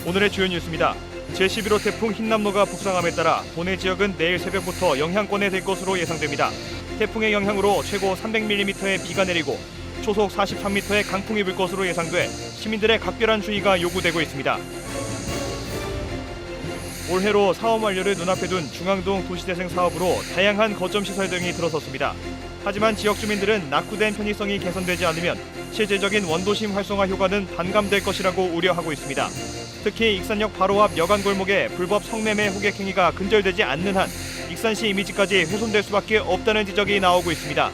오늘의 주요 뉴스입니다. 제11호 태풍 흰남노가 북상함에 따라 도내 지역은 내일 새벽부터 영향권에 들 것으로 예상됩니다. 태풍의 영향으로 최고 300mm의 비가 내리고 초속 43m의 강풍이 불 것으로 예상돼 시민들의 각별한 주의가 요구되고 있습니다. 올해로 사업 완료를 눈앞에 둔 중앙동 도시재생 사업으로 다양한 거점 시설 등이 들어섰습니다. 하지만 지역 주민들은 낙후된 편의성이 개선되지 않으면 실질적인 원도심 활성화 효과는 반감될 것이라고 우려하고 있습니다. 특히 익산역 바로 앞 여관 골목에 불법 성매매 호객 행위가 근절되지 않는 한 익산시 이미지까지 훼손될 수밖에 없다는 지적이 나오고 있습니다.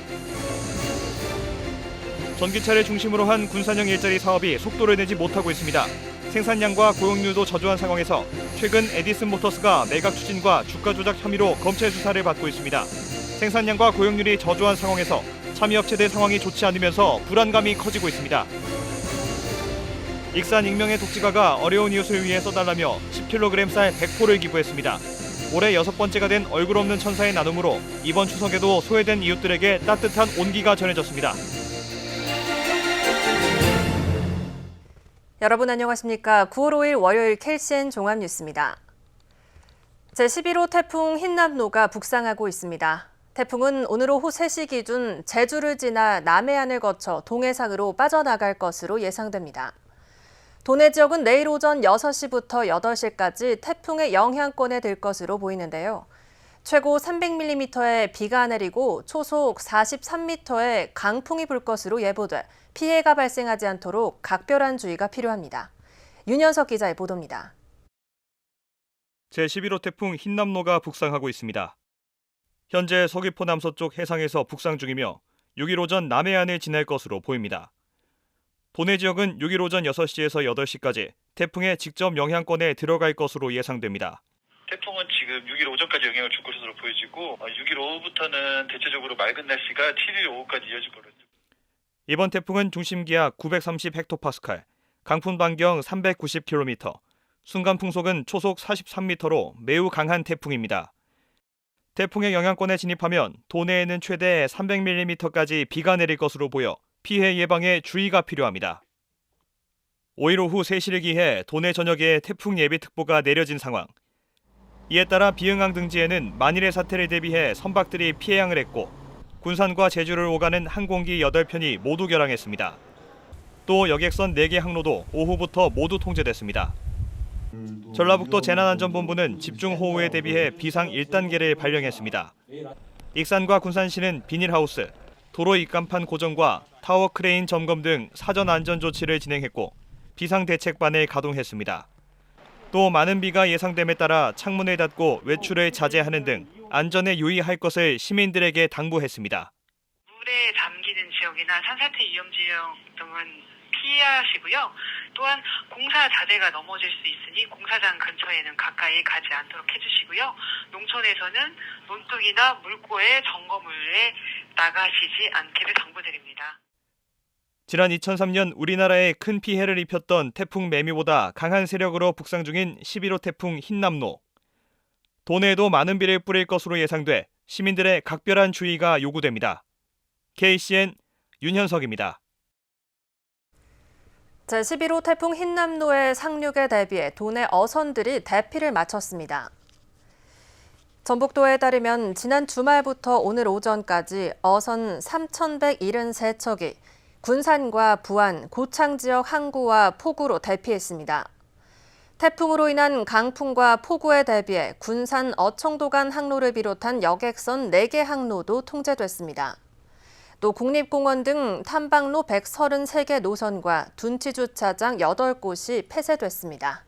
전기차를 중심으로 한 군산형 일자리 사업이 속도를 내지 못하고 있습니다. 생산량과 고용률도 저조한 상황에서 최근 에디슨 모터스가 매각 추진과 주가 조작 혐의로 검찰 수사를 받고 있습니다. 생산량과 고용률이 저조한 상황에서 참여업체들 상황이 좋지 않으면서 불안감이 커지고 있습니다. 익산 익명의 독지가가 어려운 이웃을 위해 써달라며 10kg 쌀 100포를 기부했습니다. 올해 6번째가 된 얼굴 없는 천사의 나눔으로 이번 추석에도 소외된 이웃들에게 따뜻한 온기가 전해졌습니다. 여러분 안녕하십니까. 9월 5일 월요일 KCN 종합뉴스입니다. 제11호 태풍 흰남노가 북상하고 있습니다. 태풍은 오늘 오후 3시 기준 제주를 지나 남해안을 거쳐 동해상으로 빠져나갈 것으로 예상됩니다. 도내 지역은 내일 오전 6시부터 8시까지 태풍의 영향권에 들 것으로 보이는데요. 최고 300mm의 비가 내리고 초속 43m의 강풍이 불 것으로 예보돼 피해가 발생하지 않도록 각별한 주의가 필요합니다. 윤현석 기자의 보도입니다. 제11호 태풍 흰남노가 북상하고 있습니다. 현재 서귀포 남서쪽 해상에서 북상 중이며 6일 오전 남해안을 지날 것으로 보입니다. 도내 지역은 6일 오전 6시에서 8시까지 태풍의 직접 영향권에 들어갈 것으로 예상됩니다. 태풍은 지금 6일 오전까지 영향을 줄 것으로 보여지고 6일 오후부터는 대체적으로 맑은 날씨가 7일 오후까지 이어질 거로. 이번 태풍은 중심기압 930헥토파스칼, 강풍 반경 390km, 순간 풍속은 초속 43m로 매우 강한 태풍입니다. 태풍의 영향권에 진입하면 도내에는 최대 300mm까지 비가 내릴 것으로 보여 피해 예방에 주의가 필요합니다. 5일 오후 3시를 기해 도내 전역에 태풍 예비특보가 내려진 상황. 이에 따라 비응항 등지에는 만일의 사태를 대비해 선박들이 피해항을 했고 군산과 제주를 오가는 항공기 8편이 모두 결항했습니다. 또 여객선 4개 항로도 오후부터 모두 통제됐습니다. 전라북도 재난안전본부는 집중호우에 대비해 비상 1단계를 발령했습니다. 익산과 군산시는 비닐하우스, 도로 입간판 고정과 타워 크레인 점검 등 사전 안전 조치를 진행했고 비상대책반을 가동했습니다. 또 많은 비가 예상됨에 따라 창문을 닫고 외출을 자제하는 등 안전에 유의할 것을 시민들에게 당부했습니다. 물에 잠기는 지역이나 산사태 위험 지역 등은 피하시고요. 또한 공사 자재가 넘어질 수 있으니 공사장 근처에는 가까이 가지 않도록 해주시고요. 농촌에서는 논둑이나 물고의 점검물에 나가시지 않기를 당부드립니다. 지난 2003년 우리나라에 큰 피해를 입혔던 태풍 매미보다 강한 세력으로 북상 중인 11호 태풍 흰남노. 도내에도 많은 비를 뿌릴 것으로 예상돼 시민들의 각별한 주의가 요구됩니다. KCN 윤현석입니다. 제11호 태풍 흰남노의 상륙에 대비해 도내 어선들이 대피를 마쳤습니다. 전북도에 따르면 지난 주말부터 오늘 오전까지 어선 3,173척이 군산과 부안, 고창 지역 항구와 포구로 대피했습니다. 태풍으로 인한 강풍과 폭우에 대비해 군산 어청도 간 항로를 비롯한 여객선 4개 항로도 통제됐습니다. 또 국립공원 등 탐방로 133개 노선과 둔치 주차장 8곳이 폐쇄됐습니다.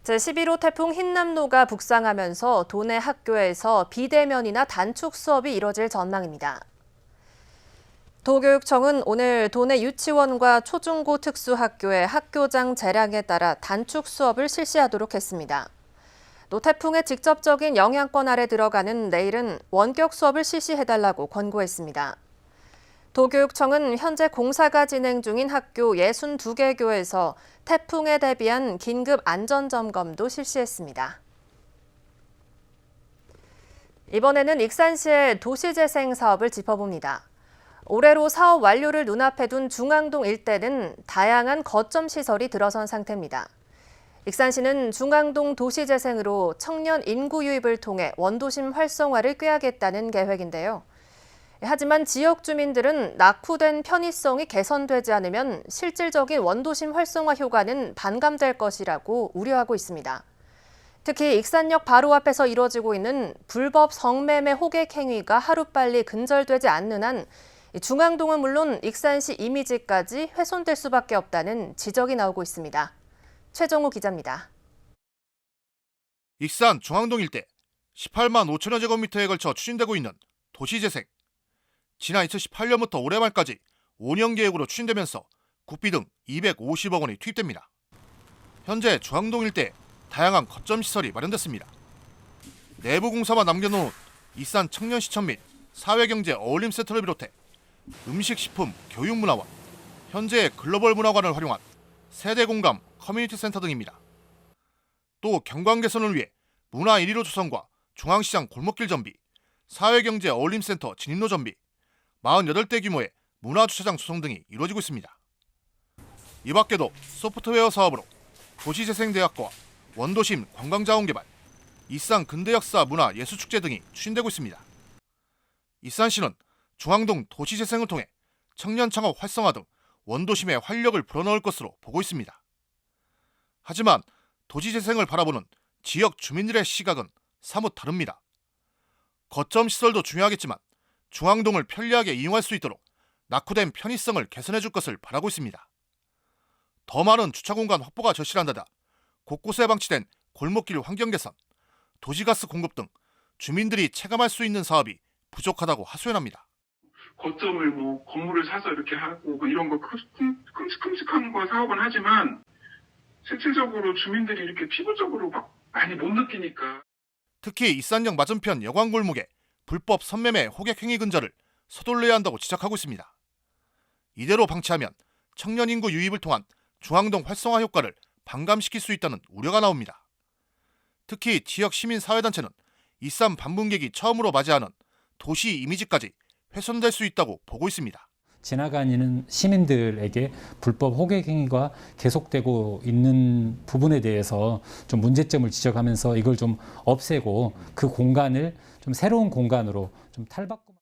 제11호 태풍 흰남노가 북상하면서 도내 학교에서 비대면이나 단축 수업이 이뤄질 전망입니다. 도교육청은 오늘 도내 유치원과 초중고 특수학교의 학교장 재량에 따라 단축 수업을 실시하도록 했습니다. 또 태풍의 직접적인 영향권 아래 들어가는 내일은 원격 수업을 실시해달라고 권고했습니다. 도교육청은 현재 공사가 진행 중인 학교 62개 교에서 태풍에 대비한 긴급 안전점검도 실시했습니다. 이번에는 익산시의 도시재생 사업을 짚어봅니다. 올해로 사업 완료를 눈앞에 둔 중앙동 일대는 다양한 거점 시설이 들어선 상태입니다. 익산시는 중앙동 도시재생으로 청년 인구 유입을 통해 원도심 활성화를 꾀하겠다는 계획인데요. 하지만 지역 주민들은 낙후된 편의성이 개선되지 않으면 실질적인 원도심 활성화 효과는 반감될 것이라고 우려하고 있습니다. 특히 익산역 바로 앞에서 이루어지고 있는 불법 성매매 호객 행위가 하루빨리 근절되지 않는 한 중앙동은 물론 익산시 이미지까지 훼손될 수밖에 없다는 지적이 나오고 있습니다. 최정우 기자입니다. 익산 중앙동 일대 18만 5천여 제곱미터에 걸쳐 추진되고 있는 도시재생. 지난 2018년부터 올해 말까지 5년 계획으로 추진되면서 국비 등 250억 원이 투입됩니다. 현재 중앙동 일대에 다양한 거점 시설이 마련됐습니다. 내부 공사만 남겨놓은 익산 청년시청 및 사회경제 어울림센터를 비롯해 음식, 식품, 교육문화원, 현재의 글로벌 문화관을 활용한 세대공감 커뮤니티 센터 등입니다. 또 경관 개선을 위해 문화 1.15 조성과 중앙시장 골목길 정비, 사회경제 어울림센터 진입로 정비, 48대 규모의 문화주차장 조성 등이 이루어지고 있습니다. 이 밖에도 소프트웨어 사업으로 도시재생대학과 원도심 관광자원개발, 익산 근대역사 문화예술축제 등이 추진되고 있습니다. 익산시는 중앙동 도시재생을 통해 청년 창업 활성화 등 원도심의 활력을 불어넣을 것으로 보고 있습니다. 하지만 도시재생을 바라보는 지역 주민들의 시각은 사뭇 다릅니다. 거점 시설도 중요하겠지만 중앙동을 편리하게 이용할 수 있도록 낙후된 편의성을 개선해 줄 것을 바라고 있습니다. 더 많은 주차공간 확보가 절실한 데다 곳곳에 방치된 골목길 환경 개선, 도시가스 공급 등 주민들이 체감할 수 있는 사업이 부족하다고 하소연합니다. 거점을 건물을 사서 이렇게 하고 이런 거 큼직큼직한 거 사업은 하지만 실질적으로 주민들이 이렇게 피부적으로 막 많이 못 느끼니까. 특히 익산역 맞은편 여관골목에 불법 선매매 호객 행위 근절을 서둘러야 한다고 지적하고 있습니다. 이대로 방치하면 청년 인구 유입을 통한 중앙동 활성화 효과를 반감시킬 수 있다는 우려가 나옵니다. 특히 지역 시민사회단체는 익산 방문객이 처음으로 맞이하는 도시 이미지까지 훼손될 수 있다고 보고 있습니다. 지나가는 시민들에게 불법 호객 행위가 계속되고 있는 부분에 대해서 좀 문제점을 지적하면서 이걸 좀 없애고 그 공간을 좀 새로운 공간으로 좀 탈바꿈.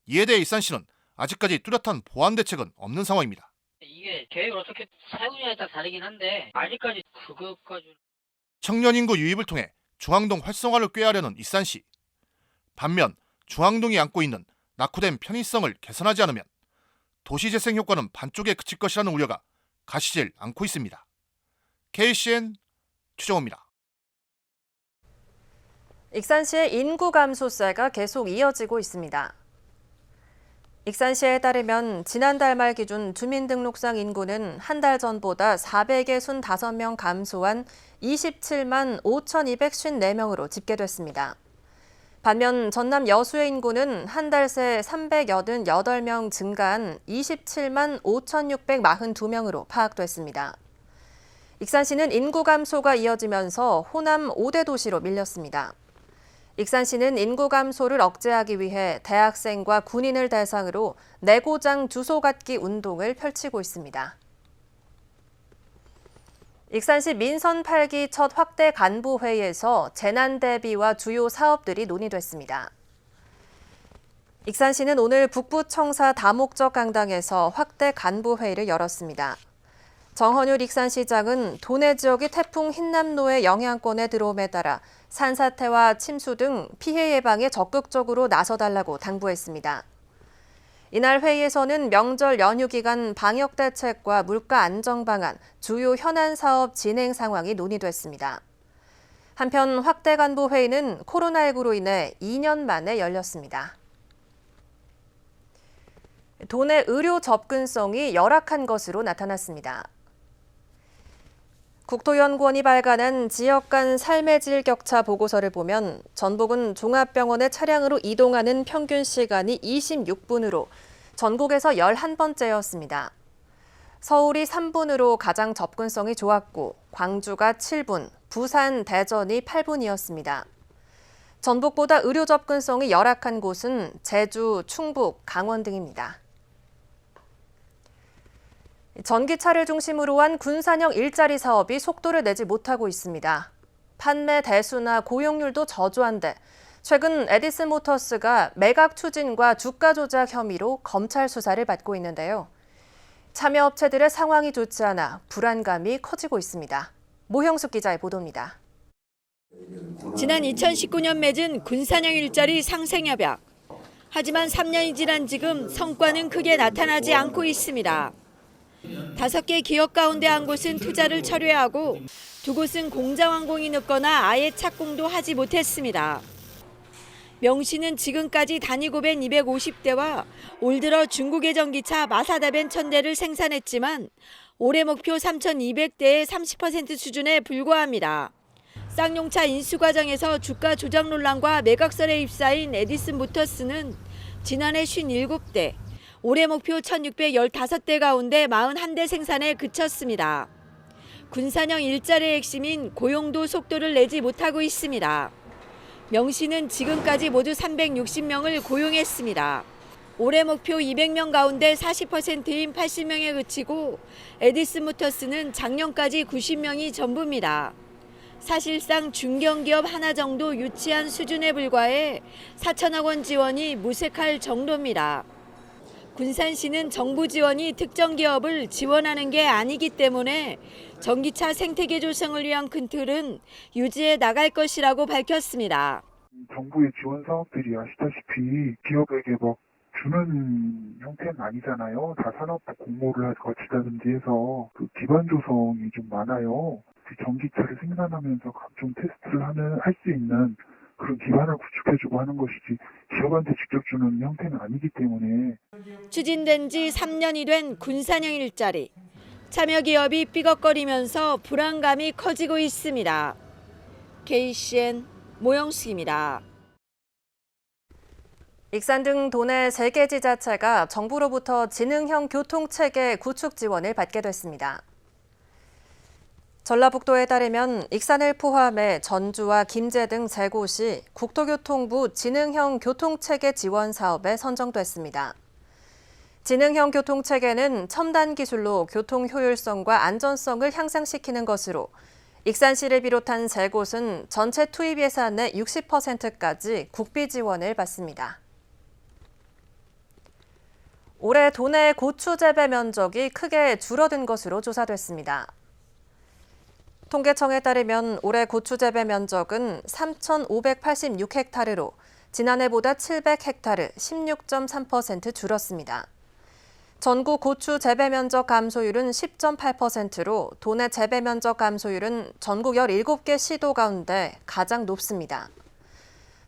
이에 대해 익산시는 아직까지 뚜렷한 보완 대책은 없는 상황입니다. 이게 계획을 어떻게 세우냐에 따라 다르긴 한데 아직까지 그것까지. 청년 인구 유입을 통해 중앙동 활성화를 꾀하려는 익산시. 반면 중앙동이 안고 있는 낙후된 편의성을 개선하지 않으면 도시재생 효과는 반쪽에 그칠 것이라는 우려가 가시질 않고 있습니다. KCN 최정호입니다. 익산시의 인구 감소세가 계속 이어지고 있습니다. 익산시에 따르면 지난달 말 기준 주민등록상 인구는 한 달 전보다 465명 감소한 27만 5,254명으로 집계됐습니다. 반면 전남 여수의 인구는 한 달 새 388명 증가한 27만 5,642명으로 파악됐습니다. 익산시는 인구 감소가 이어지면서 호남 5대 도시로 밀렸습니다. 익산시는 인구 감소를 억제하기 위해 대학생과 군인을 대상으로 내고장 주소 갖기 운동을 펼치고 있습니다. 익산시 민선 8기 첫 확대 간부 회의에서 재난 대비와 주요 사업들이 논의됐습니다. 익산시는 오늘 북부청사 다목적 강당에서 확대 간부 회의를 열었습니다. 정헌율 익산시장은 도내 지역이 태풍 흰남노의 영향권에 들어옴에 따라 산사태와 침수 등 피해 예방에 적극적으로 나서달라고 당부했습니다. 이날 회의에서는 명절 연휴 기간 방역 대책과 물가 안정 방안, 주요 현안 사업 진행 상황이 논의됐습니다. 한편 확대 간부 회의는 코로나19로 인해 2년 만에 열렸습니다. 도내 의료 접근성이 열악한 것으로 나타났습니다. 국토연구원이 발간한 지역 간 삶의 질 격차 보고서를 보면 전북은 종합병원에 차량으로 이동하는 평균 시간이 26분으로 전국에서 11번째였습니다. 서울이 3분으로 가장 접근성이 좋았고 광주가 7분, 부산, 대전이 8분이었습니다. 전북보다 의료 접근성이 열악한 곳은 제주, 충북, 강원 등입니다. 전기차를 중심으로 한 군산형 일자리 사업이 속도를 내지 못하고 있습니다. 판매 대수나 고용률도 저조한데 최근 에디슨 모터스가 매각 추진과 주가 조작 혐의로 검찰 수사를 받고 있는데요. 참여업체들의 상황이 좋지 않아 불안감이 커지고 있습니다. 모형숙 기자의 보도입니다. 지난 2019년 맺은 군산형 일자리 상생협약. 하지만 3년이 지난 지금 성과는 크게 나타나지 않고 있습니다. 5개 기업 가운데 한 곳은 투자를 철회하고 2곳은 공장 완공이 늦거나 아예 착공도 하지 못했습니다. 명시는 지금까지 단위 고벤 250대와 올 들어 중국의 전기차 마사다벤 1000대를 생산했지만 올해 목표 3200대의 30% 수준에 불과합니다. 쌍용차 인수 과정에서 주가 조작 논란과 매각설에 휩싸인 에디슨 모터스는 지난해 57대, 올해 목표 1615대 가운데 41대 생산에 그쳤습니다. 군산형 일자리의 핵심인 고용도 속도를 내지 못하고 있습니다. 명시는 지금까지 모두 360명을 고용했습니다. 올해 목표 200명 가운데 40%인 80명에 그치고 에디슨 모터스는 작년까지 90명이 전부입니다. 사실상 중견기업 하나 정도 유치한 수준에 불과해 4천억 원 지원이 무색할 정도입니다. 군산시는 정부 지원이 특정 기업을 지원하는 게 아니기 때문에 전기차 생태계 조성을 위한 큰 틀은 유지해 나갈 것이라고 밝혔습니다. 정부의 지원 사업들이 아시다시피 기업에게 주는 형태는 아니잖아요. 다 산업부 공모를 거치다든지 해서 그 기반 조성이 좀 많아요. 전기차를 생산하면서 각종 테스트를 할 수 있는 그런 기반을 구축해주고 하는 것이지 기업한테 직접 주는 형태는 아니기 때문에. 추진된 지 3년이 된 군산형 일자리. 참여 기업이 삐걱거리면서 불안감이 커지고 있습니다. KCN 모영숙입니다. 익산 등 도내 3개 지자체가 정부로부터 지능형 교통체계 구축 지원을 받게 됐습니다. 전라북도에 따르면 익산을 포함해 전주와 김제 등 3곳이 국토교통부 지능형 교통체계 지원 사업에 선정됐습니다. 지능형 교통체계는 첨단 기술로 교통 효율성과 안전성을 향상시키는 것으로 익산시를 비롯한 3곳은 전체 투입 예산의 60%까지 국비 지원을 받습니다. 올해 도내 고추 재배 면적이 크게 줄어든 것으로 조사됐습니다. 통계청에 따르면 올해 고추 재배 면적은 3,586헥타르로 지난해보다 700헥타르, 16.3% 줄었습니다. 전국 고추 재배 면적 감소율은 10.8%로 도내 재배 면적 감소율은 전국 17개 시도 가운데 가장 높습니다.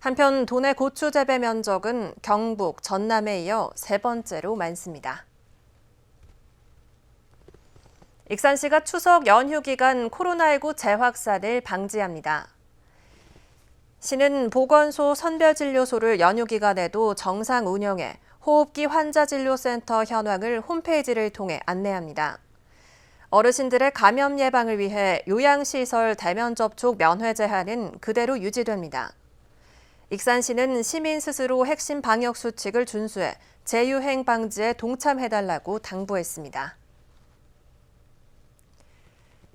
한편 도내 고추 재배 면적은 경북, 전남에 이어 3번째로 많습니다. 익산시가 추석 연휴 기간 코로나19 재확산을 방지합니다. 시는 보건소 선별진료소를 연휴 기간에도 정상 운영해 호흡기 환자진료센터 현황을 홈페이지를 통해 안내합니다. 어르신들의 감염 예방을 위해 요양시설 대면 접촉 면회 제한은 그대로 유지됩니다. 익산시는 시민 스스로 핵심 방역 수칙을 준수해 재유행 방지에 동참해달라고 당부했습니다.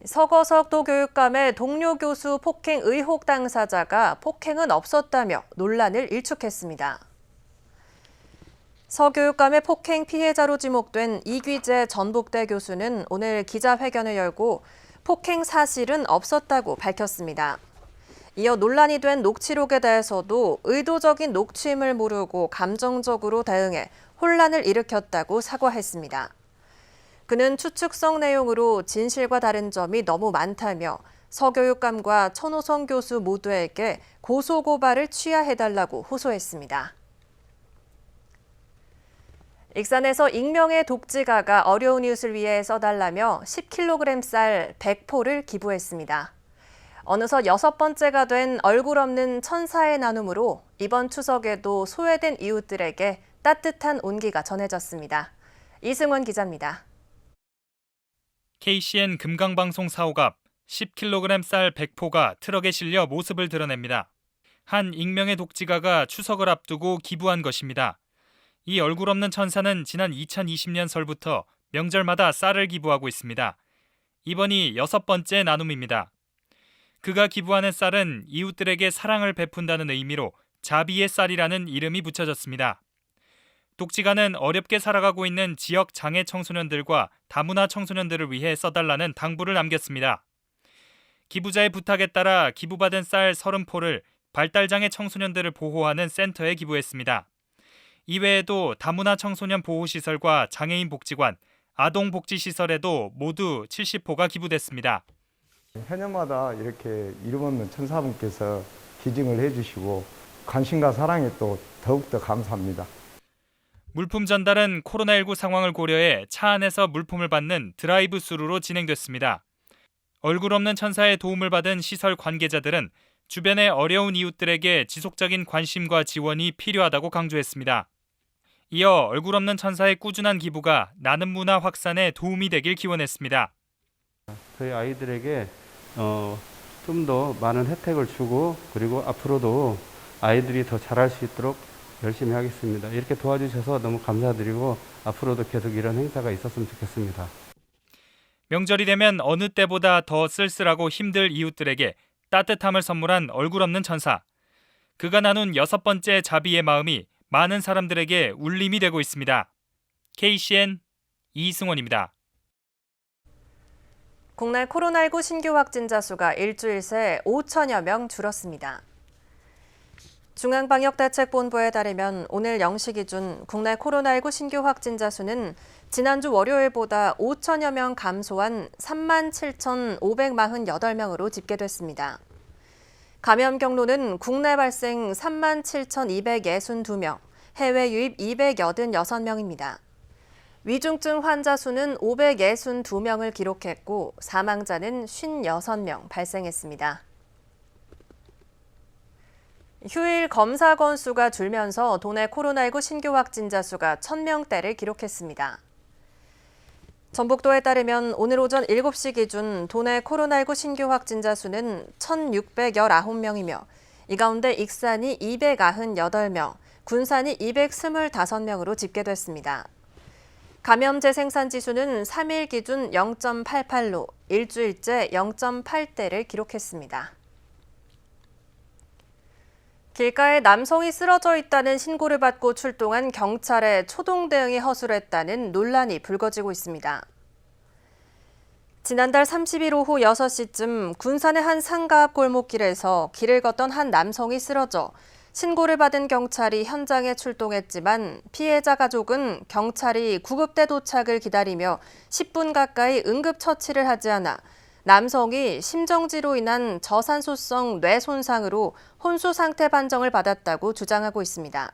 서거석 도교육감의 동료 교수 폭행 의혹 당사자가 폭행은 없었다며 논란을 일축했습니다. 서 교육감의 폭행 피해자로 지목된 이귀재 전북대 교수는 오늘 기자회견을 열고 폭행 사실은 없었다고 밝혔습니다. 이어 논란이 된 녹취록에 대해서도 의도적인 녹취임을 모르고 감정적으로 대응해 혼란을 일으켰다고 사과했습니다. 그는 추측성 내용으로 진실과 다른 점이 너무 많다며 서 교육감과 천호성 교수 모두에게 고소고발을 취하해달라고 호소했습니다. 익산에서 익명의 독지가가 어려운 이웃을 위해 써달라며 10kg 쌀 100포를 기부했습니다. 어느덧 6번째가 된 얼굴 없는 천사의 나눔으로 이번 추석에도 소외된 이웃들에게 따뜻한 온기가 전해졌습니다. 이승원 기자입니다. KCN 금강방송 사옥 앞 10kg 쌀 100포가 트럭에 실려 모습을 드러냅니다. 한 익명의 독지가가 추석을 앞두고 기부한 것입니다. 이 얼굴 없는 천사는 지난 2020년 설부터 명절마다 쌀을 기부하고 있습니다. 이번이 6번째 나눔입니다. 그가 기부하는 쌀은 이웃들에게 사랑을 베푼다는 의미로 자비의 쌀이라는 이름이 붙여졌습니다. 독지가는 어렵게 살아가고 있는 지역 장애 청소년들과 다문화 청소년들을 위해 써달라는 당부를 남겼습니다. 기부자의 부탁에 따라 기부받은 쌀 30포를 발달장애 청소년들을 보호하는 센터에 기부했습니다. 이외에도 다문화 청소년 보호시설과 장애인 복지관, 아동복지시설에도 모두 70포가 기부됐습니다. 해년마다 이렇게 이름 없는 천사분께서 기증을 해주시고 관심과 사랑에 또 더욱더 감사합니다. 물품 전달은 코로나19 상황을 고려해 차 안에서 물품을 받는 드라이브 스루로 진행됐습니다. 얼굴 없는 천사의 도움을 받은 시설 관계자들은 주변의 어려운 이웃들에게 지속적인 관심과 지원이 필요하다고 강조했습니다. 이어 얼굴 없는 천사의 꾸준한 기부가 나눔 문화 확산에 도움이 되길 기원했습니다. 저희 아이들에게 좀 더 많은 혜택을 주고 그리고 앞으로도 아이들이 더 잘할 수 있도록 열심히 하겠습니다. 이렇게 도와주셔서 너무 감사드리고 앞으로도 계속 이런 행사가 있었으면 좋겠습니다. 명절이 되면 어느 때보다 더 쓸쓸하고 힘들 이웃들에게 따뜻함을 선물한 얼굴 없는 천사. 그가 나눈 6번째 자비의 마음이 많은 사람들에게 울림이 되고 있습니다. KCN 이승원입니다. 국내 코로나19 신규 확진자 수가 일주일 새 5천여 명 줄었습니다. 중앙방역대책본부에 따르면 오늘 0시 기준 국내 코로나19 신규 확진자 수는 지난주 월요일보다 5천여 명 감소한 37,548명으로 집계됐습니다. 감염 경로는 국내 발생 37,262명, 해외 유입 286명입니다. 위중증 환자 수는 562명을 기록했고 사망자는 56명 발생했습니다. 휴일 검사 건수가 줄면서 도내 코로나19 신규 확진자 수가 1,000명대를 기록했습니다. 전북도에 따르면 오늘 오전 7시 기준 도내 코로나19 신규 확진자 수는 1,619명이며 이 가운데 익산이 298명, 군산이 225명으로 집계됐습니다. 감염 재생산 지수는 3일 기준 0.88로 일주일째 0.8대를 기록했습니다. 길가에 남성이 쓰러져 있다는 신고를 받고 출동한 경찰의 초동 대응이 허술했다는 논란이 불거지고 있습니다. 지난달 30일 오후 6시쯤 군산의 한 상가 앞 골목길에서 길을 걷던 한 남성이 쓰러져 신고를 받은 경찰이 현장에 출동했지만 피해자 가족은 경찰이 구급대 도착을 기다리며 10분 가까이 응급처치를 하지 않아 남성이 심정지로 인한 저산소성 뇌 손상으로 혼수 상태 판정을 받았다고 주장하고 있습니다.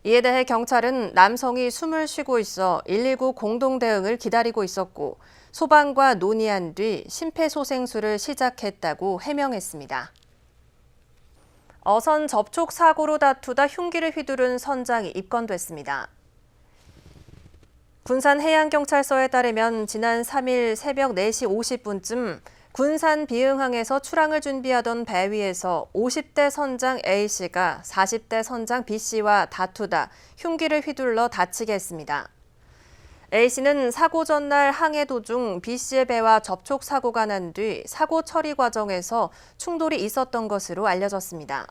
이에 대해 경찰은 남성이 숨을 쉬고 있어 119 공동 대응을 기다리고 있었고 소방과 논의한 뒤 심폐소생술을 시작했다고 해명했습니다. 어선 접촉 사고로 다투다 흉기를 휘두른 선장이 입건됐습니다. 군산해양경찰서에 따르면 지난 3일 새벽 4시 50분쯤 군산 비흥항에서 출항을 준비하던 배 위에서 50대 선장 A씨가 40대 선장 B씨와 다투다 흉기를 휘둘러 다치게 했습니다. A씨는 사고 전날 항해 도중 B씨의 배와 접촉 사고가 난 뒤 사고 처리 과정에서 충돌이 있었던 것으로 알려졌습니다.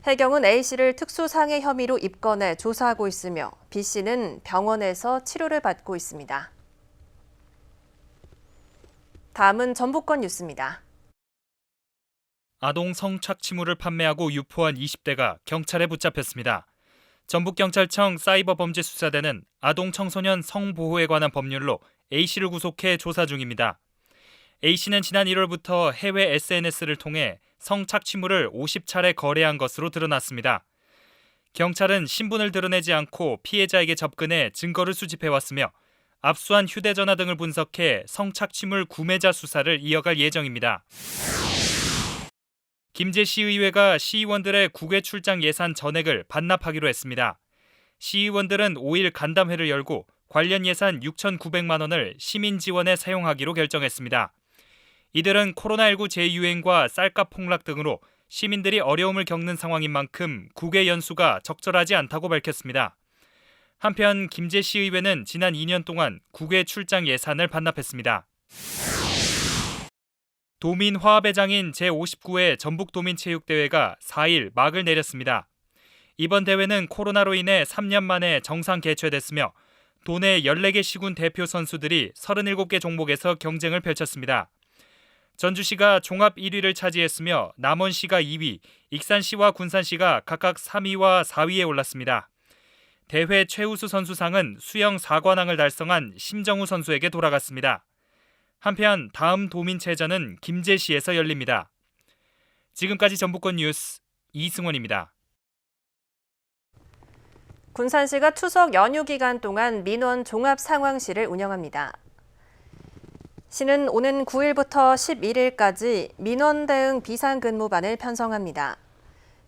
해경은 A씨를 특수상해 혐의로 입건해 조사하고 있으며 B씨는 병원에서 치료를 받고 있습니다. 다음은 전북권 뉴스입니다. 아동 성착취물을 판매하고 유포한 20대가 경찰에 붙잡혔습니다. 전북경찰청 사이버범죄수사대는 아동 청소년 성보호에 관한 법률로 A씨를 구속해 조사 중입니다. A씨는 지난 1월부터 해외 SNS를 통해 성착취물을 50차례 거래한 것으로 드러났습니다. 경찰은 신분을 드러내지 않고 피해자에게 접근해 증거를 수집해왔으며 압수한 휴대전화 등을 분석해 성착취물 구매자 수사를 이어갈 예정입니다. 김제시의회가 시의원들의 국외 출장 예산 전액을 반납하기로 했습니다. 시의원들은 5일 간담회를 열고 관련 예산 6,900만 원을 시민 지원에 사용하기로 결정했습니다. 이들은 코로나19 재유행과 쌀값 폭락 등으로 시민들이 어려움을 겪는 상황인 만큼 국외 연수가 적절하지 않다고 밝혔습니다. 한편 김제시 의회는 지난 2년 동안 국외 출장 예산을 반납했습니다. 도민 화합회장인 제59회 전북도민체육대회가 4일 막을 내렸습니다. 이번 대회는 코로나로 인해 3년 만에 정상 개최됐으며 도내 14개 시군 대표 선수들이 37개 종목에서 경쟁을 펼쳤습니다. 전주시가 종합 1위를 차지했으며 남원시가 2위, 익산시와 군산시가 각각 3위와 4위에 올랐습니다. 대회 최우수 선수상은 수영 4관왕을 달성한 심정우 선수에게 돌아갔습니다. 한편 다음 도민체전은 김제시에서 열립니다. 지금까지 전북권 뉴스 이승원입니다. 군산시가 추석 연휴 기간 동안 민원 종합 상황실을 운영합니다. 시는 오는 9일부터 11일까지 민원 대응 비상근무반을 편성합니다.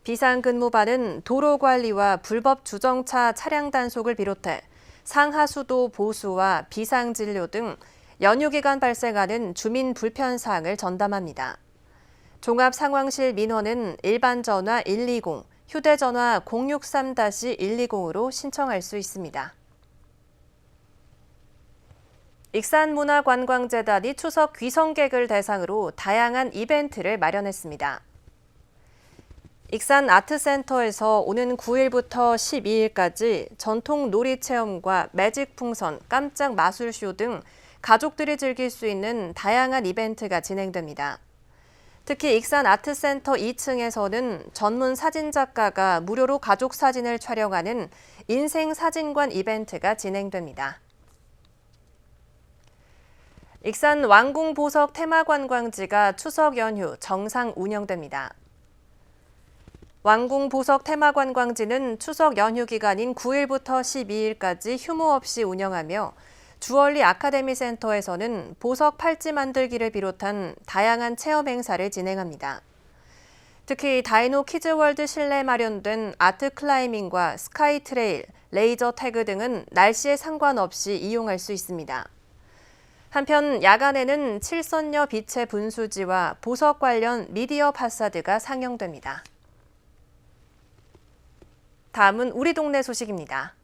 비상근무반은 도로관리와 불법 주정차 차량 단속을 비롯해 상하수도 보수와 비상진료 등 연휴 기간 발생하는 주민 불편 사항을 전담합니다. 종합상황실 민원은 일반전화 120, 휴대전화 063-120으로 신청할 수 있습니다. 익산문화관광재단이 추석 귀성객을 대상으로 다양한 이벤트를 마련했습니다. 익산 아트센터에서 오는 9일부터 12일까지 전통 놀이 체험과 매직 풍선, 깜짝 마술쇼 등 가족들이 즐길 수 있는 다양한 이벤트가 진행됩니다. 특히 익산 아트센터 2층에서는 전문 사진작가가 무료로 가족 사진을 촬영하는 인생사진관 이벤트가 진행됩니다. 익산 왕궁보석 테마관광지가 추석 연휴 정상 운영됩니다. 왕궁보석 테마관광지는 추석 연휴 기간인 9일부터 12일까지 휴무 없이 운영하며 주얼리 아카데미 센터에서는 보석 팔찌 만들기를 비롯한 다양한 체험 행사를 진행합니다. 특히 다이노 키즈월드 실내에 마련된 아트 클라이밍과 스카이 트레일, 레이저 태그 등은 날씨에 상관없이 이용할 수 있습니다. 한편 야간에는 칠선녀 빛의 분수지와 보석 관련 미디어 파사드가 상영됩니다. 다음은 우리 동네 소식입니다.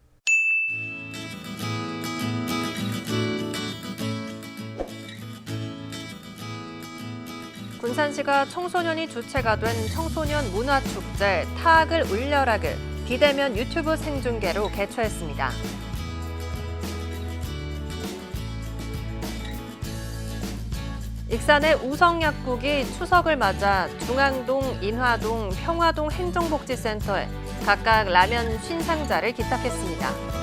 군산시가 청소년이 주체가 된 청소년 문화축제 타악을 울려라를 비대면 유튜브 생중계로 개최했습니다. 익산의 우성약국이 추석을 맞아 중앙동, 인화동, 평화동 행정복지센터에 각각 라면 50상자를 기탁했습니다.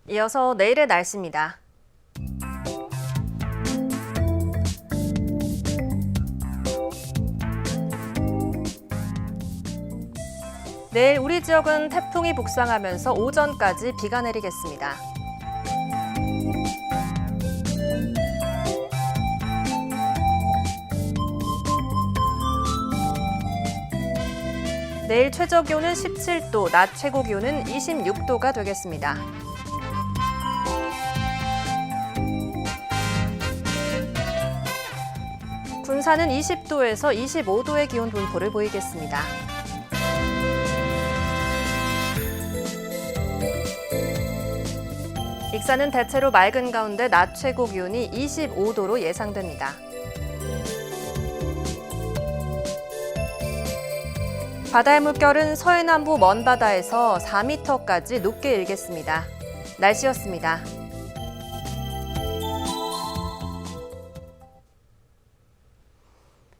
이어서 내일의 날씨입니다. 내일 우리 지역은 태풍이 북상하면서 오전까지 비가 내리겠습니다. 내일 최저 기온은 17도, 낮 최고 기온은 26도가 되겠습니다. 군산은 20도에서 25도의 기온 분포를 보이겠습니다. 익산은 대체로 맑은 가운데 낮 최고 기온이 25도로 예상됩니다. 바다의 물결은 서해남부 먼바다에서 4m까지 높게 일겠습니다. 날씨였습니다.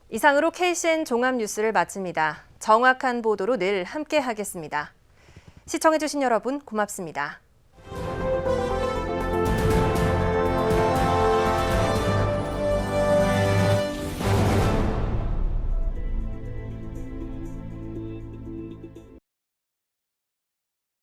이상으로 KCN 종합뉴스를 마칩니다. 정확한 보도로 늘 함께하겠습니다. 시청해주신 여러분 고맙습니다.